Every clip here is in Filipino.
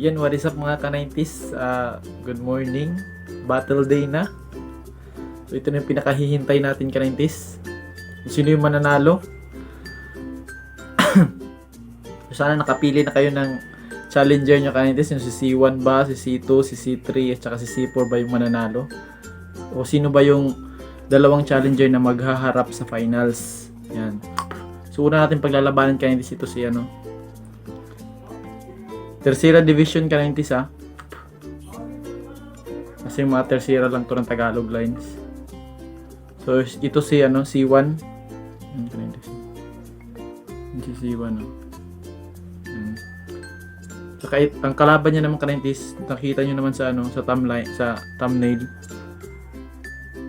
Yan, what is up mga ka-90s? Good morning. Battle day na. So ito na yung pinakahihintay natin ka-90s. Sino yung mananalo? Sana nakapili na kayo ng challenger nyo ka-90s. Yung si C1 ba, si C2, si C3 at saka si C4 ba yung mananalo? O sino ba yung dalawang challenger na maghaharap sa finals? Yan. So una natin paglalabanan ka-90s ito si ano, Tercera Division ka-90s ha. Kasi mga tercera lang to ng Tagalog lines. So ito si ano, C1. Si C1 no. Saka ang kalaban niya naman ka-90s, nakita niyo naman sa ano, sa thumbnail,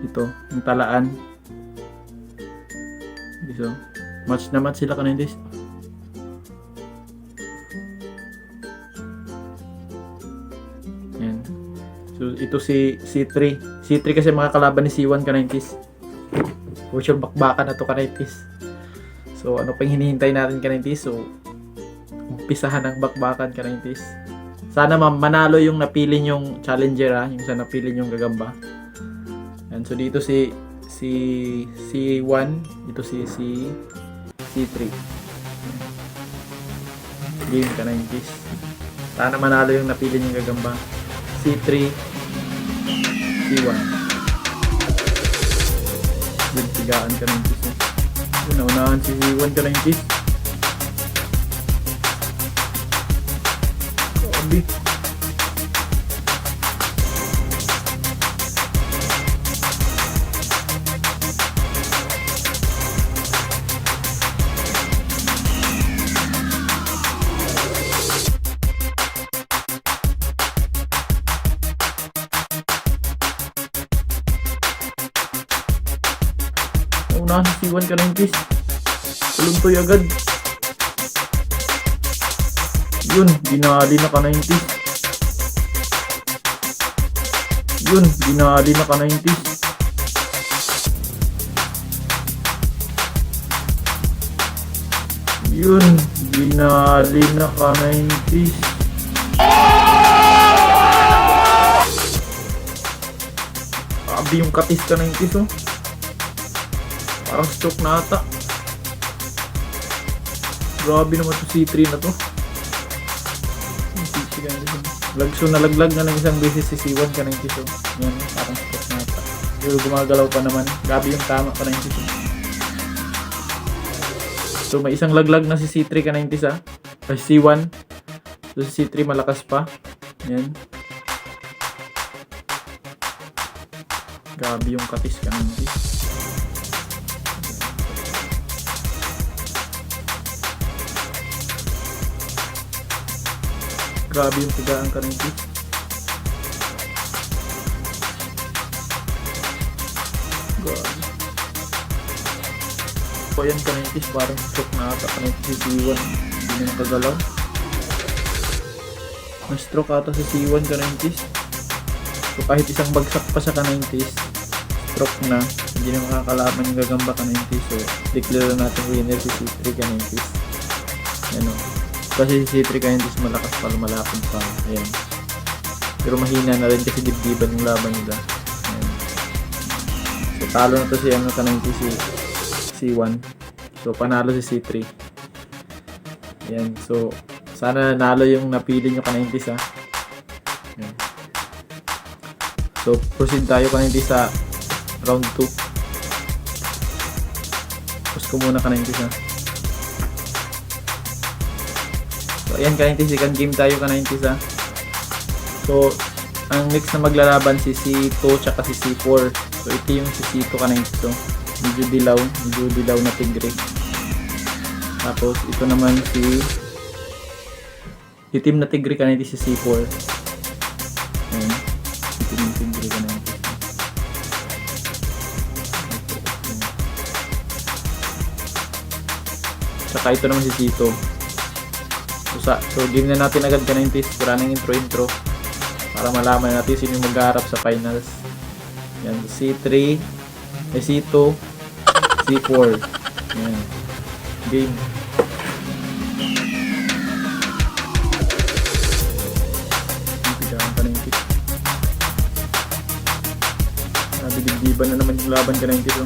ito, yung talaan. So, match na match sila ka-90s. So ito si C3. C3 kasi mga kalaban ni C1 ka-90s. For sure bakbakan na to ka-90s. So ano pang hinihintay natin ka-90s? So umpisahan ng bakbakan ka-90s. Sana manalo yung napili yung challenger ha, yung sa napili yung gagamba. And so dito si C1, dito si C3. Game ka-90s. Sana manalo yung napili yung gagamba. C3, C1. Bintigaan ka ng tis. Unaunahan si C1 ka ng tis. Grabe. Unahan si C1 ka ng tis. Tuluntoy agad. Yun, ginali na ka ng tis. Yun, ginali na ka ng tis. Yun, ginali na ka ng tis. Grabe yung katis ka ng tis oh. Parang stroke na ata. Grabe naman to C3 na to. Nalaglag na ng isang beses si C1 ka ng tiso. Yan, parang stroke na ata. Pero gumagalaw pa naman. Grabe yung tama ka ng tiso. So may isang laglag na si C3 ka ng tiso ha. Ay C1. So si C3 malakas pa. Yan. Grabe yung katis ka ng tiso. Grabe yung tigaan ka ng tis. Grabe. So yan ka ng tis, parang stroke na ata ka ng tis si C1. Hindi na nakagalaw. Na-stroke ata si C1 ka ng tis. So kahit isang bagsak pa sa ka ng tis, stroke na. Hindi na makakalaman yung gagamba ka ng tis. So declare natin winner si C3 ka ng tis. Ano. Kasi si C3 ka hindi malakas pa, lumalapad pa. Ayan. Pero mahina na rin kasi dibdiban yung laban nila. Ayan. So talo na to si ano ka-90 si C1. So panalo si C3. Ayan. So sana nanalo yung napili nyo ka-90 ha. Ayan. So proceed tayo ka-90 sa round 2. Pause ko muna ka-90 ha. So ayan ka-90, second game tayo ka-90 ha. So ang next na maglalaban si C2 tsaka si C4. So ito yung si C2 ka-90. So medyo dilaw na tigre. Tapos ito naman si itim na tigre ka-90 si C4. Ayan. Itim na tigre ka-90. Tsaka ito naman si C2. So game na natin agad ka-90. Wala nang intro para malaman natin sino yung maghaharap sa finals. Yan, C3, C2, C4. Yan. Game. Dibdiban na naman yung laban ka-90 to.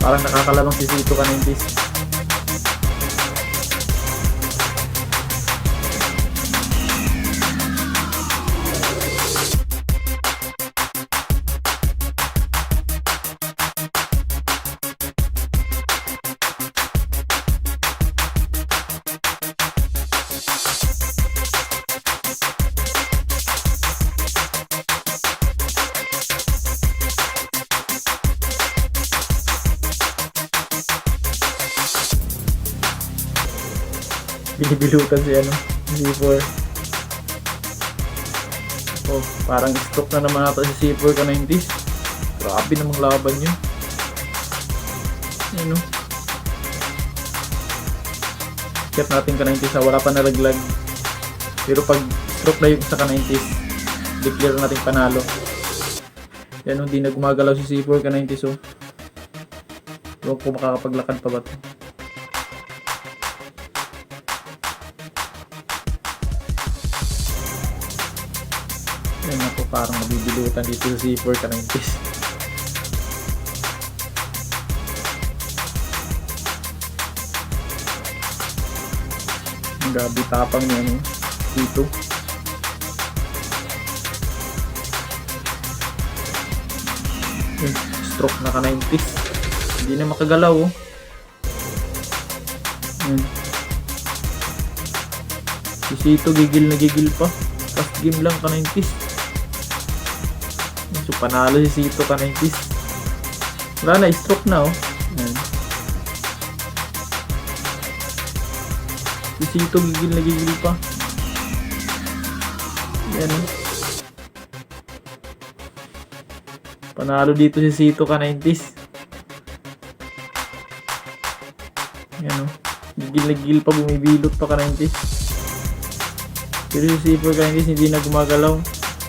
Parang nakakalabang si C2 ka-90. Binibilutan si ano, C4. Oh, parang stroke na naman ata si C4 ka-90. Grabe namang laban yun. Ano? Check natin ka-90 sa wala pa nalaglag. Pero pag stroke na yung isa ka-90, declare natin panalo. Yan, hindi na gumagalaw si C4 ka-90. So huwag ko makakapaglakad pa ba ito. Yan ako, parang mabibilutan dito sa C4 ka-90. Ang gabi tapang niya no? C2. Stroke na ka-90. Hindi na makagalaw oh. Si C2 gigil na gigil pa. Last game lang ka-90. So panalo si C2 ka-90. Wala na, stroke na oh. Ayan. Si C2 gigil na gigil pa. Ayan oh. Panalo dito si C2 ka-90. Ayan oh. Gigil na gigil pa, bumibilot pa ka-90. Pero si C4 ka-90 hindi na gumagalaw.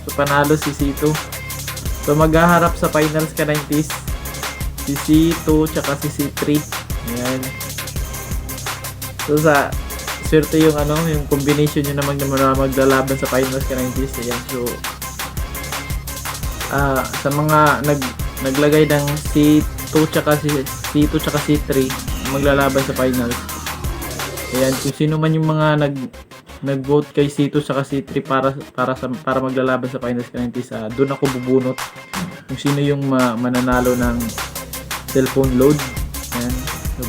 So panalo si C2. So maghaharap sa finals ka-90 si C2 tsaka si C3. Ayan. So sa swerte yung ano, yung combination nyo naman na maglalaban sa finals ka-90. Ayan. So sa mga naglagay ng C2 tsaka C3 maglalaban sa finals. Ayan, kung sino man yung mga nag-vote kay C2 saka C3 para maglalaban sa finals ka-90, doon ako bubunot kung sino yung mananalo ng cellphone load. Ayan,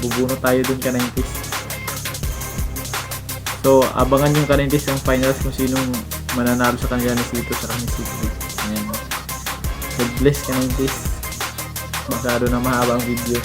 bubunot tayo doon ka-90. So abangan yung ka-90 ang finals kung sinong mananalo sa kanila ni C2 saka ni C3. Ayan, God bless ka-90. Masyado na mahaba ang video.